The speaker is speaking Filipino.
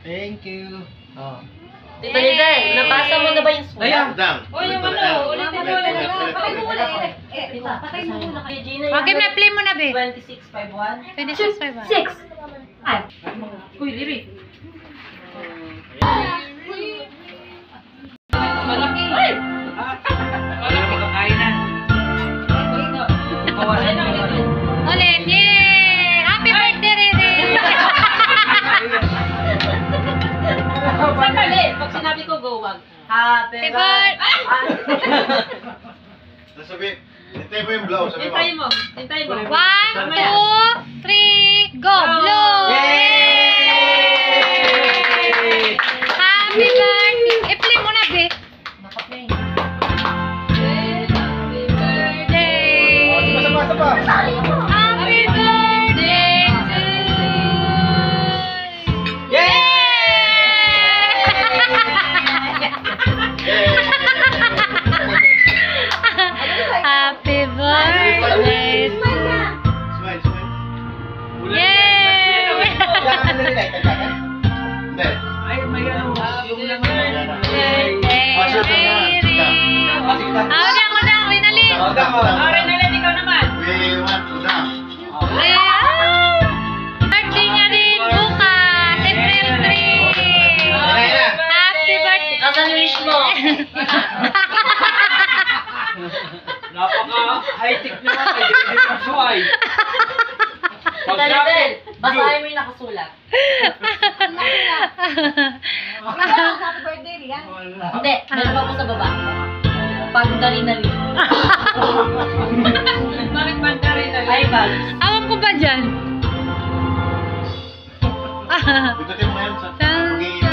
Thank you. Oh. Tito Lizel, nabasa mo na ba yung sulat? Ayan. O yung ano, ulit. Patay mo muna kay Gina. Okay, na play mo na, be. 2651. 26.51. 6. Ay. Uy, Liri. Malaki. Ay! Wala mo kakain na. Kawasan mo na. Ulit, yay! Happy birthday, Riri! Sakali, pag sinabi ko go, wag. Happy birthday. Sabi, hintay mo yung blouse. Sabi mo. Hintayin mo. Hintayin mo. 1, 2, 3, go! Blow! Yay! Happy birthday! I-play mo na, be. Nakaplay. Happy birthday. Oh, saba. Happy birthday to you! Yay! Happy birthday! Smile. Yay! Hindi. Ay, may ano. Yung naman. Birthday, Riri! Udang, Rinalyn! Renaline, ikaw naman. We want to dance. Birthday niya rin bukas, April 3! Happy birthday! Asan yung wish mo? Napaka-high-tech naman kayo. Hindi yung suway. Tito Lizel, basahin mo yung nakasulat. Happy birthday, Rian. Hindi, meron pa po sa baba. Pagdari-nali. Bakit mandarin na? Ay, bag. Awam ko ba dyan? Pindutin mo yan sa Tan- pag-iingat.